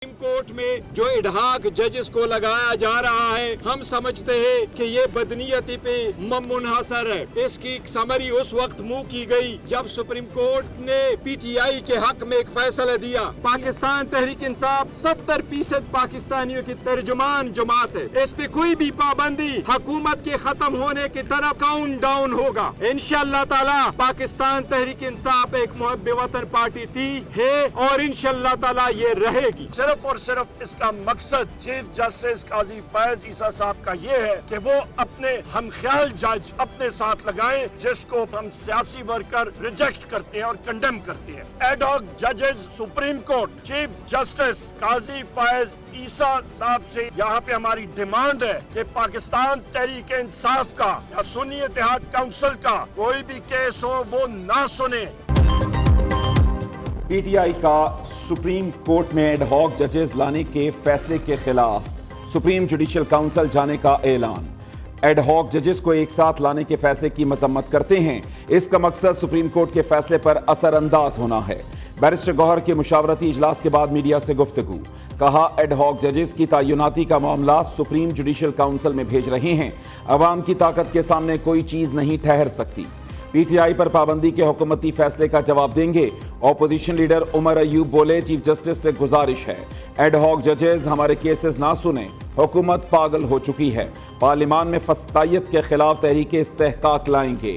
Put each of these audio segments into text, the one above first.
Supreme court में जो इडहाक जजेस को लगाया जा रहा है, हम समझते हैं कि ये बदनीयती पे मुनहसर है। इसकी समरी उस वक्त मुंह की गई जब सुप्रीम कोर्ट ने पीटीआई के हक में एक फैसला दिया। पाकिस्तान तहरीक इंसाफ 70% पाकिस्तानियों की तर्जुमान जमात है। इस पे कोई भी पाबंदी हुकूमत के खत्म होने की तरफ काउंट डाउन होगा। इंशाअल्लाह ताला पाकिस्तान तहरीक इंसाफ एक मुहब्बे वतन पार्टी थी, है और इंशाअल्लाह ताला ये रहेगी। सिर्फ और सिर्फ इसका मकसद चीफ जस्टिस काजी फैज ईसा साहब का ये है कि वो अपने हमख्याल जज अपने साथ लगाएं, जिसको हम सियासी वर्कर रिजेक्ट करते हैं और कंडेम करते हैं। एड-हॉक जजेस सुप्रीम कोर्ट चीफ जस्टिस काजी फैज ईसा साहब से यहाँ पे हमारी डिमांड है कि पाकिस्तान तहरीक इंसाफ का या सुन्नी इत्तेहाद काउंसिल का कोई भी केस हो वो ना सुने। पीटीआई का सुप्रीम कोर्ट में एडहॉक जजेस लाने के फैसले के खिलाफ सुप्रीम जुडिशल काउंसिल जाने का ऐलान। एडहॉक जजेस को एक साथ लाने के फैसले की मजम्मत करते हैं। इसका मकसद सुप्रीम कोर्ट के फैसले पर असरअंदाज होना है। बैरिस्टर गौहर के मुशावरती इजलास के बाद मीडिया से गुफ्तगू, कहा एडहॉक जजेस की तयनाती का मामला सुप्रीम जुडिशल काउंसिल में भेज रहे हैं। अवाम की ताकत के सामने कोई चीज नहीं ठहर सकती। पीटीआई पर पाबंदी के हुकूमती फैसले का जवाब देंगे। ऑपोजिशन लीडर उमर अयूब बोले, चीफ जस्टिस से गुजारिश है एडहॉक जजेस हमारे केसेस ना सुने, हुकूमत पागल हो चुकी है। पार्लियामान में फस्तायत के खिलाफ तहरीक इस्तेहकाक लाएंगे।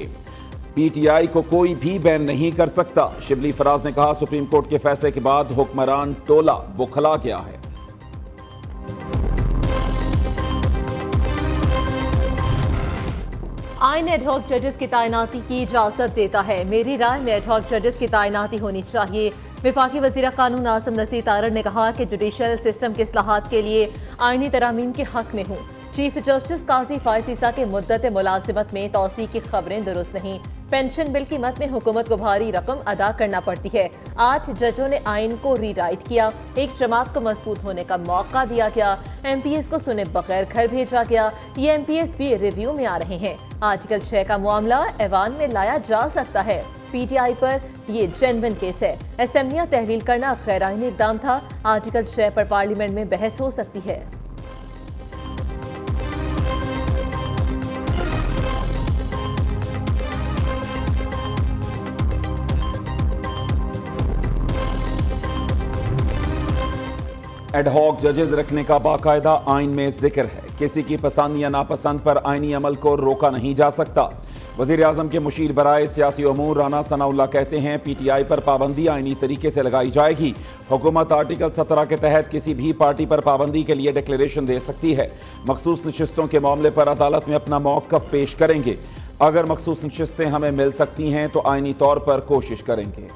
पीटीआई को कोई भी बैन नहीं कर सकता। शिबली फराज ने कहा, सुप्रीम कोर्ट के फैसले के बाद हुक्मरान टोला बुखला गया है। आइन एडहॉक जजेस की तैनाती की इजाजत देता है। मेरी राय में एडहॉक जजेस की तैनाती होनी चाहिए। वफाकी वज़ीर कानून आसिम नसीर तारड़ ने कहा कि जुडिशल सिस्टम के इस्लाहात के लिए आइनी तरामीम के हक में हूँ। चीफ जस्टिस काजी फैज ईसा के मुद्दत मुलाजिमत में तौसी की खबरें दुरुस्त नहीं। पेंशन बिल की मद में हुकूमत को भारी रकम अदा करना पड़ती है। 8 जजों ने आइन को रीराइट किया। एक जमात को मजबूत होने का मौका दिया गया। MPS को सुने बगैर घर भेजा गया। ये MPS भी रिव्यू में आ रहे हैं। आर्टिकल 6 का मामला ऐवान में लाया जा सकता है। PTI पर ये जेन्युइन केस है। असेंबलियां तहलील करना गैर आईनी इक़दाम था। आर्टिकल 6 पर पार्लियामेंट में बहस हो सकती है। एडहॉक जजेस रखने का बाकायदा आइन में जिक्र है। किसी की पसंद या नापसंद पर आइनी अमल को रोका नहीं जा सकता। वजीर आजम के मुशीर बराए सियासी उमूर राना सनाउल्लाह कहते हैं, PTI पर पाबंदी आइनी तरीके से लगाई जाएगी। हुकूमत आर्टिकल 17 के तहत किसी भी पार्टी पर पाबंदी के लिए डिक्लेरेशन दे सकती है। मखसूस नशिस्तों के मामले पर अदालत में अपना मौक़िफ़ पेश करेंगे। अगर मखसूस नशिस्तें हमें मिल सकती हैं तो आइनी तौर पर कोशिश करेंगे।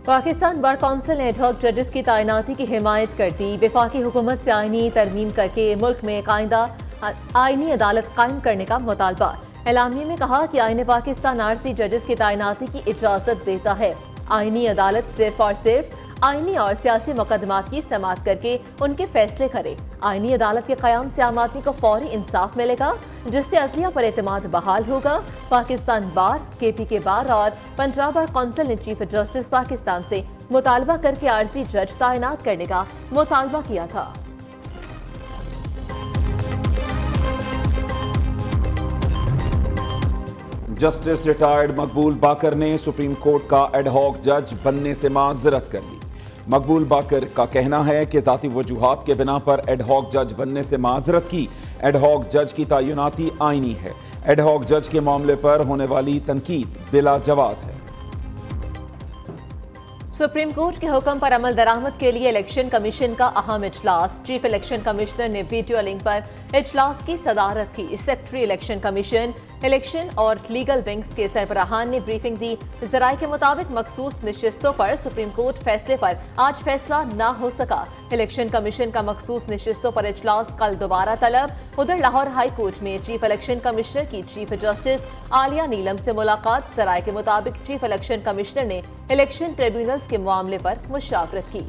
पाकिस्तान बार काउंसिल ने एडहॉक जजेस की तैनाती की हिमायत कर दी। वफाकी हुकूमत से आइनी तरमीम करके मुल्क में कायदा आइनी अदालत कायम करने का मुतालबा। एलामिया में कहा कि आईन पाकिस्तान RC जजेस की तैनाती की इजाज़त देता है। आइनी अदालत सिर्फ और सिर्फ आइनी और सियासी मुकदमात की समाअत करके उनके फैसले करे। आइनी अदालत के क़याम से आम आदमी को फौरी इंसाफ मिलेगा, जिससे अदलिया पर एतमाद बहाल होगा। पाकिस्तान बार, KPK बार और पंजाब बार काउंसिल ने चीफ जस्टिस पाकिस्तान से मुतालबा करके RC जज तैनात करने का मुतालबा किया था। जस्टिस रिटायर्ड मकबूल बाकर ने सुप्रीम कोर्ट का एडहॉक जज बनने से माजरत कर ली। मकबूल बाकर का कहना है कि ज़ाती वजूहात के बिना पर एडहॉक जज बनने से माजरत की। एडहॉक जज की तयनाती आईनी है। एडहॉक जज के मामले पर होने वाली तनकीद बिला जवाज है। सुप्रीम कोर्ट के हुक्म पर अमल दरामद के लिए इलेक्शन कमीशन का अहम इजलास। चीफ इलेक्शन कमिश्नर ने वीडियो लिंक पर इजलास की सदारत की। सेक्रेटरी इलेक्शन कमीशन, इलेक्शन और लीगल विंग्स के सरबराहान ने ब्रीफिंग दी। जराये के मुताबिक मखसूस नशिस्तों पर सुप्रीम कोर्ट फैसले पर आज फैसला न हो सका। इलेक्शन कमीशन का मखसूस नशिस्तों पर इजलास कल दोबारा तलब। उधर लाहौर हाई कोर्ट में चीफ इलेक्शन कमिश्नर की चीफ जस्टिस आलिया नीलम से मुलाकात। जराये के मुताबिक चीफ इलेक्शन कमिश्नर ने इलेक्शन ट्रिब्यूनल्स के मामले पर मुशावरत की।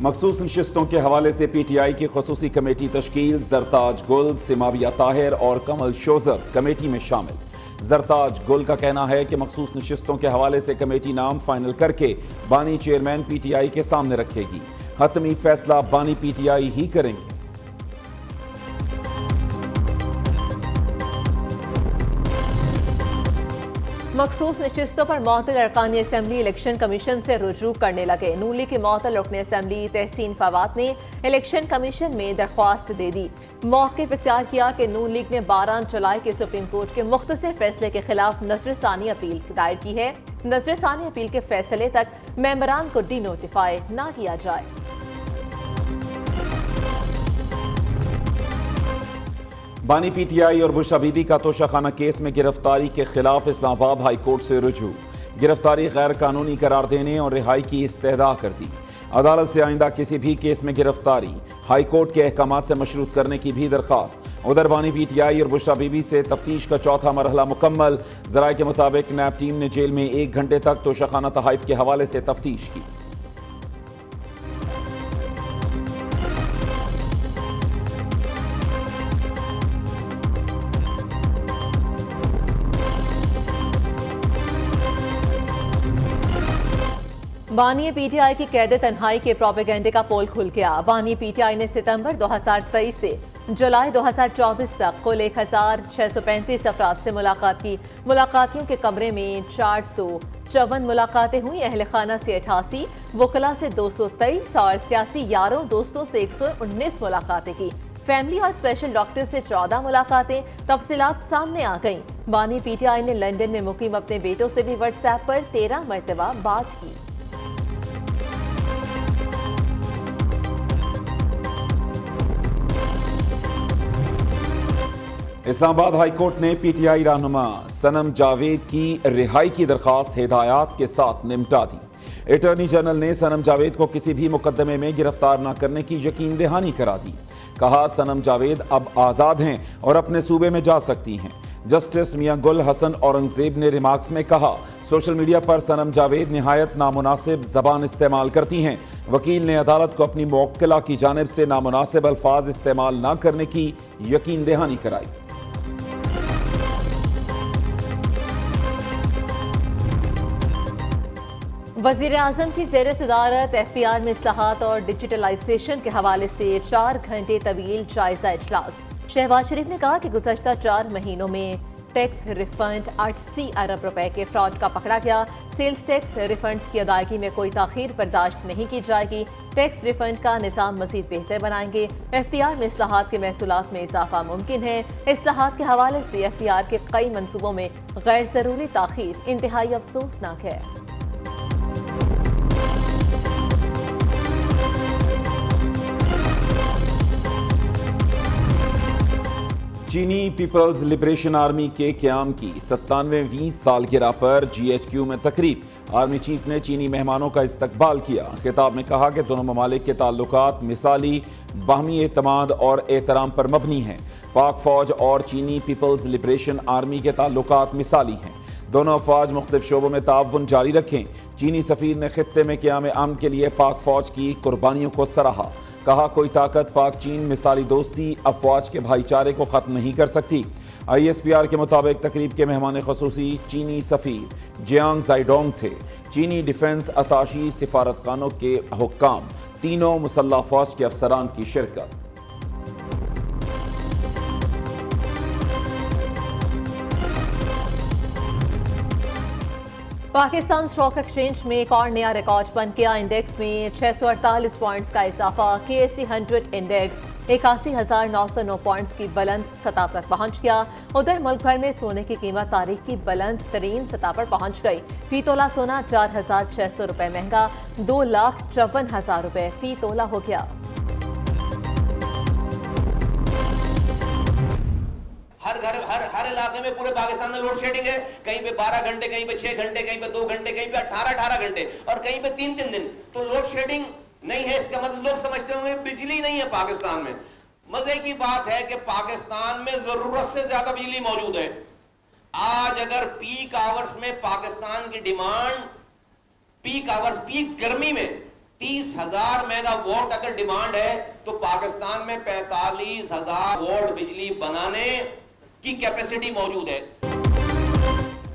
मखसूस नशिस्तों के हवाले से PTI की खसूसी कमेटी तश्कील, जरताज गुल, सिमाविया ताहिर और कमल शोजर कमेटी में शामिल। जरताज गुल का कहना है कि मखसूस नशिस्तों के हवाले से कमेटी नाम फाइनल करके बानी चेयरमैन PTI के सामने रखेगी। हतमी फैसला बानी PTI ही करेंगे। मखसूस नशिस्तों पर मुअत्तल अरकान असम्बली इलेक्शन कमीशन से रुजू करने लगे। नून लीग के मुअत्तल रुकन असम्बली तहसीन फवाद ने इलेक्शन कमीशन में दरख्वास्त दे दी। मौक़िफ़ इख्तियार किया कि नून लीग ने 12 जुलाई के सुप्रीम कोर्ट के मुख्तसर फैसले के खिलाफ नज़रसानी अपील दायर की है। नज़रसानी अपील के फैसले तक मेंबरान को डी नोटिफाई ना किया जाए। बानी PTI और बुशरा बीबी का तोशाखाना केस में गिरफ्तारी के खिलाफ इस्लामाबाद हाई कोर्ट से रुजू। गिरफ्तारी गैर कानूनी करार देने और रिहाई की इस्तेदा कर दी। अदालत से आइंदा किसी भी केस में गिरफ्तारी हाई कोर्ट के अहकामात से मशरूत करने की भी दरख्वास्त। उधर बानी PTI और बुशरा बीबी से तफ्तीश का चौथा मरहला मुकम्मल। ज़राए के मुताबिक नैब टीम ने जेल में 1 घंटे तक तोशाखाना तहाइफ के हवाले से तफ्तीश की। बानी PTI की कैद तन्हाई के प्रोपेगेंडे का पोल खुल गया। बानी PTI ने सितंबर 2023 से जुलाई 2024 तक कुल 1635 अफराद से मुलाकात की। मुलाकातियों के कमरे में 454 मुलाकातें हुई। अहल खाना से 88, वकला से 223 और सियासी यारों दोस्तों से 119 मुलाकातें की। फैमिली और स्पेशल डॉक्टर से 14 मुलाकातें। तफसीलात सामने आ गईं। बानी PTI ने लंदन में मुकीम अपने बेटों से भी व्हाट्सएप पर 13 मरतबा बात की। इस्लामाबाद हाई कोर्ट ने PTI रहनुमा सनम जावेद की रिहाई की दरखास्त हिदायत के साथ निपटा दी। अटॉर्नी जनरल ने सनम जावेद को किसी भी मुकदमे में गिरफ्तार न करने की यकीन दहानी करा दी। कहा सनम जावेद अब आज़ाद हैं और अपने सूबे में जा सकती हैं। जस्टिस मियां गुल हसन औरंगजेब ने रिमार्क्स में कहा, सोशल मीडिया पर सनम जावेद निहायत नामुनासिब जबान इस्तेमाल करती हैं। वकील ने अदालत को अपनी मुवक्किला की जानिब से नामुनासिब अल्फाज इस्तेमाल न करने की यकीन दहानी कराई। वज़ीर आज़म की ज़ेर सदारत FPR में इस्लाहात और डिजिटलाइजेशन के हवाले से 4 घंटे तवील जायजा इजलास। शहबाज शरीफ ने कहा कि गुज़श्ता 4 महीनों में टैक्स रिफंड 80 अरब रुपए के फ्रॉड का पकड़ा गया। सेल्स टैक्स रिफंड्स की अदायगी में कोई ताख़ीर बर्दाश्त नहीं की जाएगी। टैक्स रिफंड का निज़ाम मज़ीद बेहतर बनाएंगे। FPR में इस्लाहात के महसूलात में इजाफा मुमकिन है। इस्लाहात के हवाले से FPR के कई मनसूबों में गैर ज़रूरी ताख़ीर इंतहाई अफसोसनाक है। चीनी पीपल्स लिबरेशन आर्मी के क़याम की 97वीं सालगिरह पर GHQ में तकरीब। आर्मी चीफ ने चीनी मेहमानों का इस्तकबाल किया। खिताब में कहा कि दोनों ममालिक के ताल्लुकात मिसाली, बाहमी एतमाद और एहतराम पर मबनी हैं। पाक फौज और चीनी पीपल्स लिबरेशन आर्मी के ताल्लुकात मिसाली हैं। दोनों अफवाज मुख्तलिफ शोबों में ताउन जारी रखें। चीनी सफ़ीर ने खित्ते में क़याम अमन के लिए पाक फौज की कुर्बानियों को सराहा। कहा, कोई ताकत पाक चीन मिसाली दोस्ती अफवाज के भाईचारे को ख़त्म नहीं कर सकती। ISPR के मुताबिक तकरीब के मेहमान खसूसी चीनी सफ़ीर जियांग जाइडोंग थे। चीनी डिफेंस अताशी, सिफारत खानों के हुक्काम, तीनों मुसल्लह फौज के अफसरान की शिरकत। पाकिस्तान स्टॉक एक्सचेंज में एक और नया रिकॉर्ड बन गया। इंडेक्स में 648 पॉइंट्स का इजाफा। KSE 100 इंडेक्स 81,909 पॉइंट्स की बुलंद सतह तक पहुंच गया। उधर मुल्क भर में सोने की कीमत तारीख की बुलंद तरीन सतह पर पहुंच गई। फी तोला सोना 4,600 रुपए महंगा 2,54,000 रुपए फी तोला हो गया। हर इलाके में पूरे पाकिस्तान में लोड शेडिंग है। कहीं पे 12 घंटे, कहीं पे 6 घंटे, कहीं पे 2 घंटे, कहीं पे 18 घंटे और कहीं पे 3 दिन। तो लोड शेडिंग नहीं है, इसका मतलब लोग समझते होंगे बिजली नहीं है पाकिस्तान में। मजे की बात है कि पाकिस्तान में जरूरत से ज्यादा बिजली मौजूद है। आज अगर पीक आवर्स में पाकिस्तान की डिमांड, पीक आवर्स, पीक गर्मी में 30,000 मेगावाट अगर डिमांड है तो पाकिस्तान में 45,000 वोट बिजली बनाने की कैपेसिटी मौजूद है।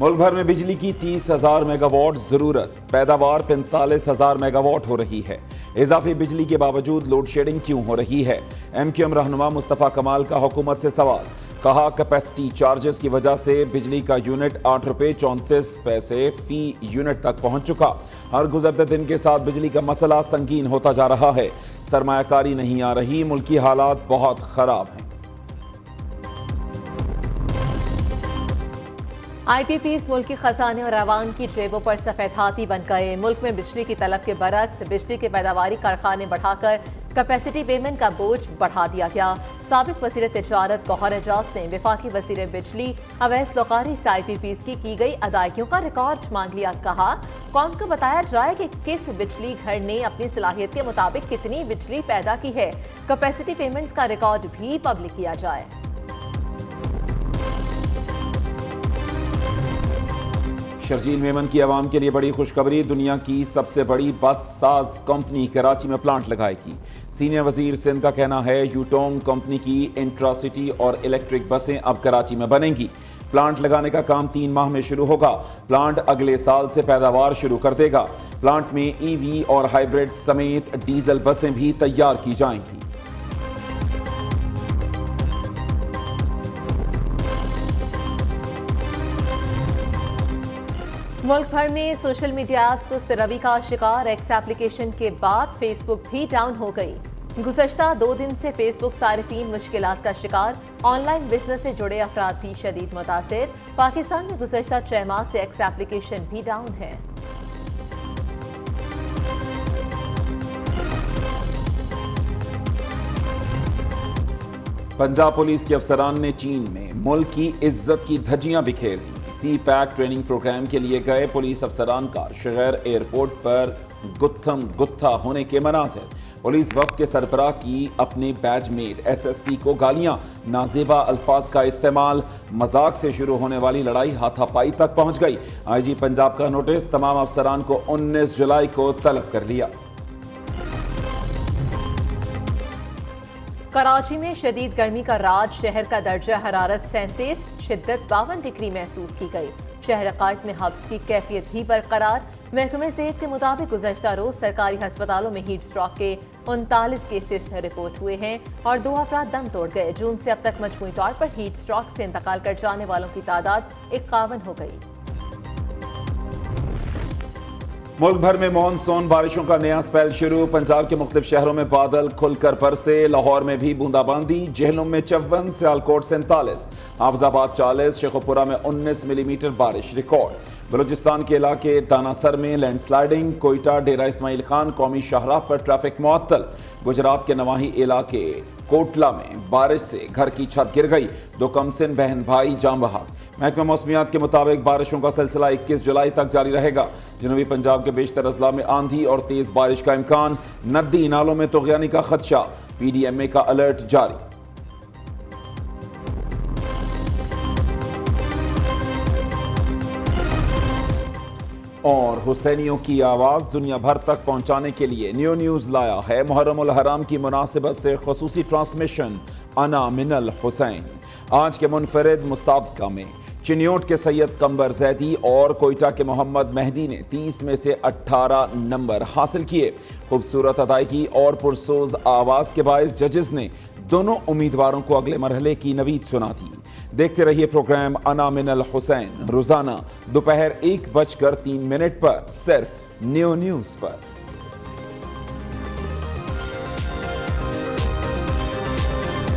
मुल्क भर में बिजली की 30,000 मेगावाट जरूरत, पैदावार 45,000 मेगावाट हो रही है। इजाफी बिजली के बावजूद लोड शेडिंग क्यों हो रही है? MQM रहनुमा मुस्तफा कमाल का हुकूमत से सवाल। कहा, कैपेसिटी चार्जेस की वजह से बिजली का यूनिट 8 रुपए 34 पैसे फी यूनिट तक पहुंच चुका। हर गुजरते दिन के साथ बिजली का मसला संगीन होता जा रहा है। सरमायाकारी नहीं आ रही, मुल्की हालात बहुत खराब हैं। IPPs मुल्क के खजाने और अवाम की जेबों पर सफेद हाथी बन गए। मुल्क में बिजली की तलब के बरक्स बिजली के पैदावारी कारखाने बढ़ाकर कैपेसिटी पेमेंट का बोझ बढ़ा दिया गया। साबिक वज़ीर तिजारत गौहर एजाज ने वफाकी वज़ीर बिजली अवैस लोकारी से IPPs की गई अदायगियों का रिकॉर्ड मांग लिया। कहा, कौम को बताया जाए कि किस बिजली घर ने अपनी सलाहियत के मुताबिक कितनी बिजली पैदा की है। कैपेसिटी पेमेंट्स का रिकॉर्ड भी पब्लिक किया जाए। शर्जील मेमन की आवाम के लिए बड़ी खुशखबरी। दुनिया की सबसे बड़ी बस साज कंपनी कराची में प्लांट लगाएगी। सीनियर वजीर सिंध का कहना है, यूटोंग कंपनी की इंट्रासिटी और इलेक्ट्रिक बसें अब कराची में बनेंगी। प्लांट लगाने का काम 3 माह में शुरू होगा। प्लांट अगले साल से पैदावार शुरू कर देगा। प्लांट में EV और हाइब्रिड समेत डीजल बसें भी तैयार की जाएंगी। मुल्क भर में सोशल मीडिया ऐप सुस्त रवि का शिकार। एक्स एप्लीकेशन के बाद फेसबुक भी डाउन हो गई। गुज़श्ता 2 दिन से फेसबुक सारिफीन मुश्किलात का शिकार। ऑनलाइन बिजनेस से जुड़े अफराद भी शदीद मुतासिर। पाकिस्तान में गुज़श्ता 6 माह से एक्स एप्लीकेशन भी डाउन है। पंजाब पुलिस के अफसरान ने चीन में मुल्क की इज्जत की धज्जियां बिखेर दी। CPAC ट्रेनिंग प्रोग्राम के लिए गए पुलिस अफसरान का शहर एयरपोर्ट पर गुत्थम गुत्था होने के मनाज़िर। पुलिस वफ्द के सरबराह की अपने बैचमेट SSP को गालियां, नाजेबा अल्फाज का इस्तेमाल। मजाक से शुरू होने वाली लड़ाई हाथापाई तक पहुंच गई। IG पंजाब का नोटिस, तमाम अफसरान को 19 जुलाई को तलब कर लिया। कराची में शदीद गर्मी का राज। शहर का दर्जा हरारत 37, शिद्दत 52 डिग्री महसूस की गई। शहर कायद में हब्स की कैफियत भी बरकरार। महकमे सेहत के मुताबिक गुज़श्ता रोज सरकारी अस्पतालों में हीट स्ट्रोक के 39 केसेस रिपोर्ट हुए हैं और 2 अफराद दम तोड़ गए। जून से अब तक मजमूई तौर पर हीट स्ट्रोक से इंतकाल कर जाने वालों की तादाद 51 हो गई। मुल्क भर में मॉनसून बारिशों का नया स्पेल शुरू। पंजाब के मुख्तलिफ शहरों में बादल खुलकर बरसे। लाहौर में भी बूंदाबांदी। जेहलुम में 54, सियालकोट 47, हाफजाबाद 40, शेखुपुरा में 19 मिलीमीटर बारिश रिकॉर्ड। बलूचिस्तान के इलाके दानासर में लैंडस्लाइडिंग। कोयटा डेरा इस्माइल खान कौमी शाहराह पर ट्रैफिक मुअत्तल। गुजरात के नवाही इलाके कोटला में बारिश से घर की छत गिर गई। 2 कमसिन बहन भाई जाम बहक। महकमा मौसमियात के मुताबिक बारिशों का सिलसिला 21 जुलाई तक जारी रहेगा। जनूबी पंजाब के बेशतर अजला में आंधी और तेज बारिश का इम्कान। नदी नालों में तुग़यानी का खदशा। PDMA का अलर्ट जारी। और हुसैनियों की आवाज़ दुनिया भर तक पहुंचाने के लिए न्यू न्यूज़ लाया है मुहर्रम उल हराम की मुनासिबत से खुसूसी ट्रांसमिशन अना मिनल हुसैन। आज के मुनफरिद मुसाबका में चिन्योट के सैयद कंबर जैदी और कोयटा के मोहम्मद मेहदी ने 30 में से 18 नंबर हासिल किए। खूबसूरत अदायगी और पुरसोज आवाज़ के बायस जजेस ने दोनों उम्मीदवारों को अगले मरहले की नवीद सुना दी। देखते रहिए प्रोग्राम अना मिनल हुसैन रोजाना दोपहर 1:03 पर सिर्फ न्यू न्यूज़ पर।